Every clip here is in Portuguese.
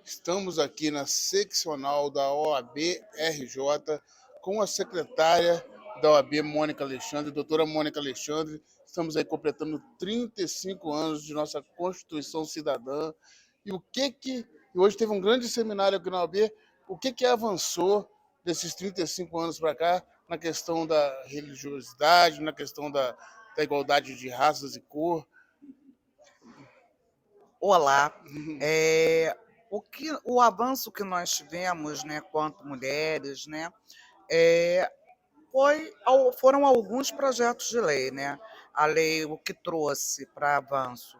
Estamos aqui na seccional da OAB RJ com a secretária da OAB, Mônica Alexandre, doutora Mônica Alexandre. Estamos aí completando 35 anos de nossa Constituição Cidadã. E hoje teve um grande seminário aqui na OAB. O que avançou desses 35 anos para cá na questão da religiosidade, na questão da igualdade de raças e cor? Olá. O avanço que nós tivemos, né, quanto mulheres, né, é, foram alguns projetos de lei, né? A lei, o que trouxe para avanço,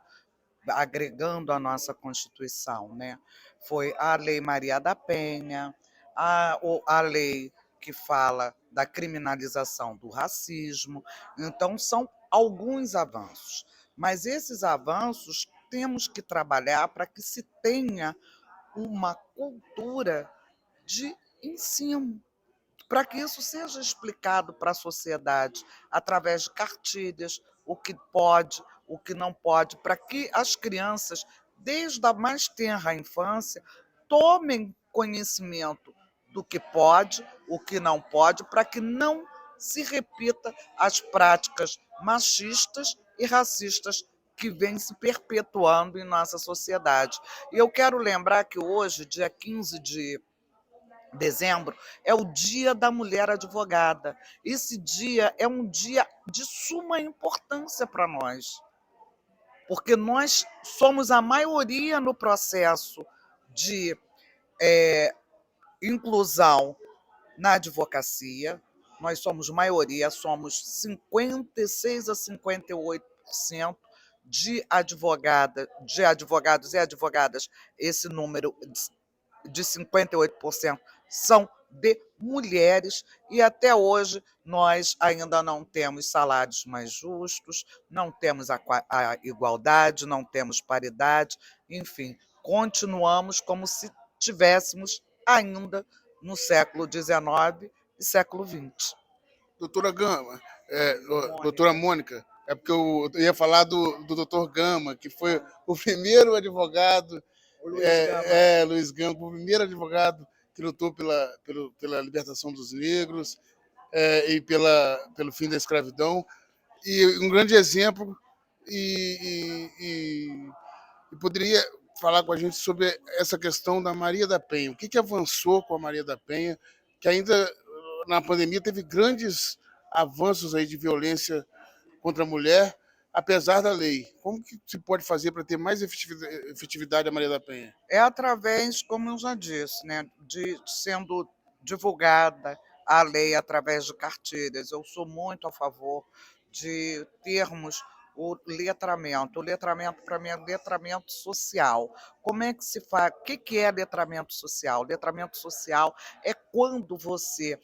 agregando à nossa Constituição, né, foi a Lei Maria da Penha, a lei que fala da criminalização do racismo. Então, são alguns avanços. Mas esses avanços temos que trabalhar para que se tenha uma cultura de ensino, para que isso seja explicado para a sociedade através de cartilhas, o que pode, o que não pode, para que as crianças, desde a mais tenra infância, tomem conhecimento do que pode, o que não pode, para que não se repita as práticas machistas e racistas que vêm se perpetuando em nossa sociedade. E eu quero lembrar que hoje, dia 15 de dezembro, é o Dia da Mulher Advogada. Esse dia é um dia de suma importância para nós, porque nós somos a maioria no processo de inclusão na advocacia. Nós somos maioria, somos 56 a 58% de advogados e advogadas. Esse número de 58% são de mulheres, e até hoje nós ainda não temos salários mais justos, não temos a igualdade, não temos paridade, enfim, continuamos como se tivéssemos ainda no século XIX e século XX. Doutora Gama, doutora Mônica, é porque eu ia falar do doutor Gama, que foi o primeiro advogado, Luiz Gama, o primeiro advogado que lutou pela libertação dos negros e pelo fim da escravidão, e um grande exemplo, e poderia falar com a gente sobre essa questão da Maria da Penha. O que avançou com a Maria da Penha, que ainda na pandemia teve grandes avanços aí de violência contra a mulher, apesar da lei. Como que se pode fazer para ter mais efetividade da Maria da Penha? É através, como eu já disse, né, de sendo divulgada a lei através de cartilhas. Eu sou muito a favor de termos o letramento. O letramento, para mim, é letramento social. Como é que se faz? O que é letramento social? Letramento social é quando você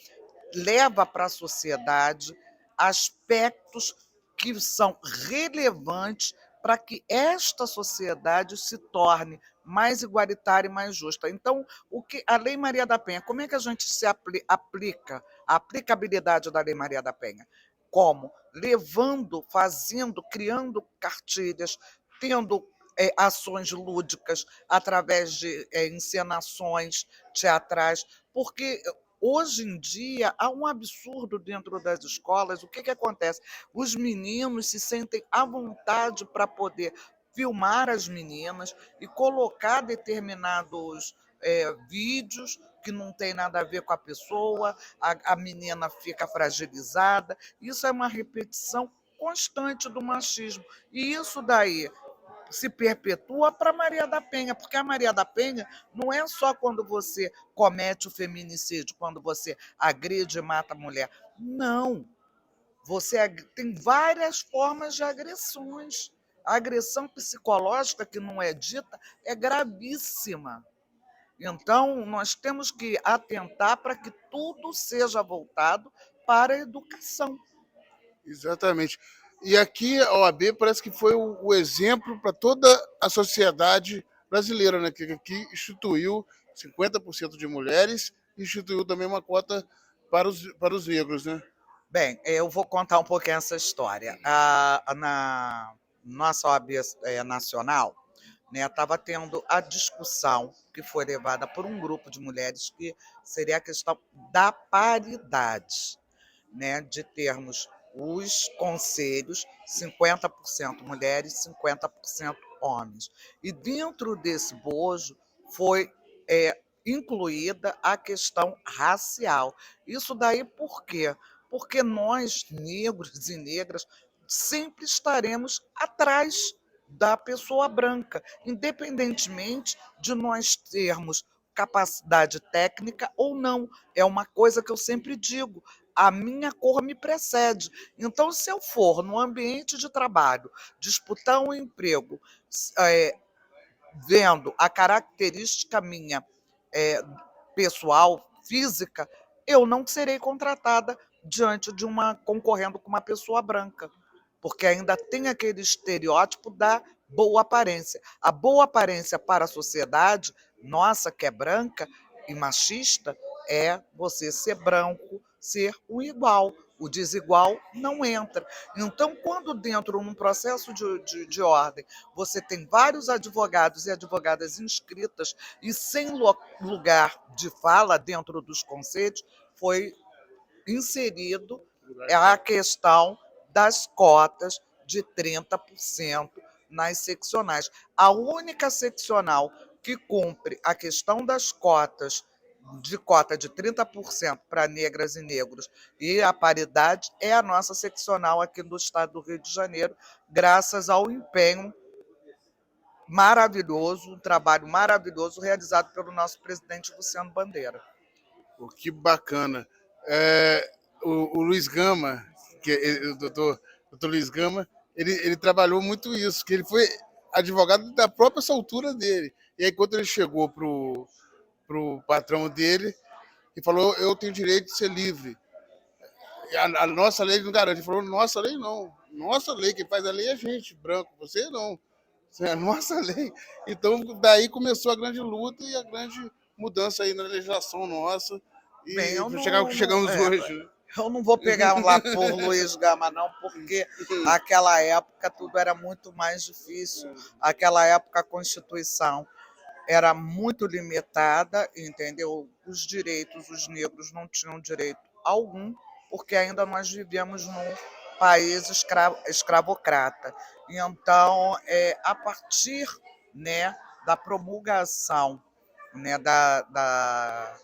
leva para a sociedade aspectos que são relevantes para que esta sociedade se torne mais igualitária e mais justa. Então, a Lei Maria da Penha, como é que a gente se aplica a aplicabilidade da Lei Maria da Penha? Como? Levando, fazendo, criando cartilhas, tendo ações lúdicas através de encenações teatrais, porque hoje em dia há um absurdo dentro das escolas. O que acontece? Os meninos se sentem à vontade para poder filmar as meninas e colocar determinados vídeos que não tem nada a ver com a pessoa, a menina fica fragilizada. Isso é uma repetição constante do machismo. E isso daí se perpetua para Maria da Penha, porque a Maria da Penha não é só quando você comete o feminicídio, quando você agride e mata a mulher. Não. Você tem várias formas de agressões. A agressão psicológica que não é dita é gravíssima. Então, nós temos que atentar para que tudo seja voltado para a educação. Exatamente. E aqui a OAB parece que foi o exemplo para toda a sociedade brasileira, né? Que aqui instituiu 50% de mulheres e instituiu também uma cota para os negros, né? Bem, eu vou contar um pouquinho essa história. Na nossa OAB nacional, né, estava tendo a discussão que foi levada por um grupo de mulheres, que seria a questão da paridade, né, de termos os conselhos 50% mulheres, 50% homens. E dentro desse bojo foi incluída a questão racial. Isso daí por quê? Porque nós, negros e negras, sempre estaremos atrás da pessoa branca, independentemente de nós termos capacidade técnica ou não. É uma coisa que eu sempre digo: a minha cor me precede. Então, se eu for no ambiente de trabalho disputar um emprego, é, vendo a característica minha é, pessoal, física, eu não serei contratada diante de uma concorrendo com uma pessoa branca, porque ainda tem aquele estereótipo da boa aparência. A boa aparência para a sociedade nossa, que é branca e machista, é você ser branco, ser o igual. O desigual não entra. Então, quando dentro de um processo de ordem você tem vários advogados e advogadas inscritas e sem lugar de fala dentro dos conselhos, foi inserido a questão das cotas de 30% nas seccionais. A única seccional que cumpre a questão das cotas de cota de 30% para negras e negros e a paridade é a nossa seccional aqui do estado do Rio de Janeiro, graças ao empenho maravilhoso, um trabalho maravilhoso realizado pelo nosso presidente Luciano Bandeira. Pô, que bacana. O Luiz Gama, o doutor Luiz Gama, ele trabalhou muito isso, que ele foi advogado da própria soltura dele. E aí, quando ele chegou pro patrão dele e falou: eu tenho direito de ser livre. A nossa lei não garante. Ele falou: nossa lei não. Nossa lei, quem faz a lei é a gente, branco, você não. Isso é a nossa lei. Então, daí começou a grande luta e a grande mudança aí na legislação nossa. Bem, E chegamos hoje. Né? Eu não vou pegar lá por Luiz Gama, não, porque aquela época tudo era muito mais difícil. Aquela época a Constituição era muito limitada, entendeu? Os direitos, os negros não tinham direito algum, porque ainda nós vivíamos num país escravocrata. Então, a partir, né, da promulgação, né, da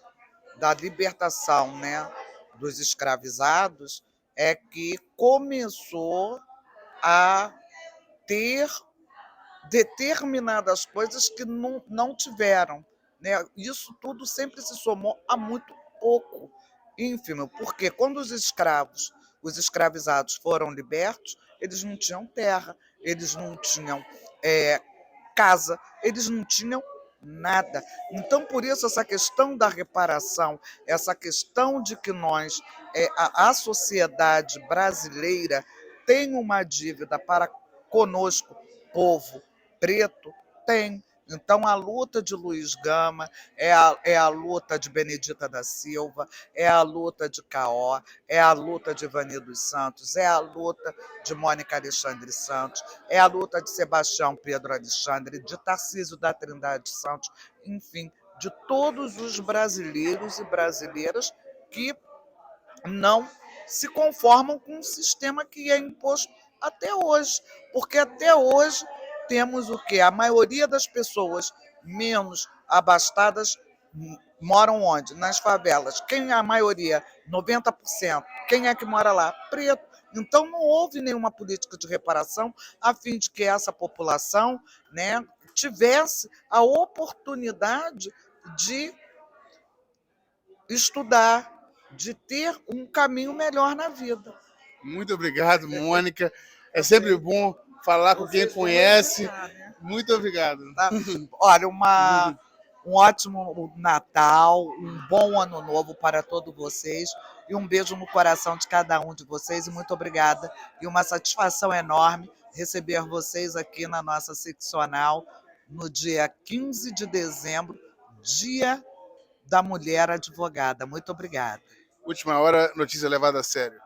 libertação, né, dos escravizados, é que começou a ter determinadas coisas que não tiveram. Né? Isso tudo sempre se somou a muito pouco. Ínfimo, porque quando os escravizados foram libertos, eles não tinham terra, eles não tinham casa, eles não tinham nada. Então, por isso, essa questão da reparação, essa questão de que nós, a sociedade brasileira, tem uma dívida para conosco, povo preto, tem. Então, a luta de Luiz Gama é a luta de Benedita da Silva, é a luta de Caó, é a luta de Ivani dos Santos, é a luta de Mônica Alexandre Santos, é a luta de Sebastião Pedro Alexandre, de Tarcísio da Trindade Santos, enfim, de todos os brasileiros e brasileiras que não se conformam com um sistema que é imposto até hoje, porque até hoje temos o quê? A maioria das pessoas menos abastadas moram onde? Nas favelas. Quem é a maioria? 90%. Quem é que mora lá? Preto. Então não houve nenhuma política de reparação a fim de que essa população, né, tivesse a oportunidade de estudar, de ter um caminho melhor na vida. Muito obrigado, Mônica. É sempre bom falar com quem conhece. Muito obrigado. Tá? Olha, um ótimo Natal, um bom ano novo para todos vocês e um beijo no coração de cada um de vocês e muito obrigada. E uma satisfação enorme receber vocês aqui na nossa seccional no dia 15 de dezembro, Dia da Mulher Advogada. Muito obrigada. Última hora, notícia levada a sério.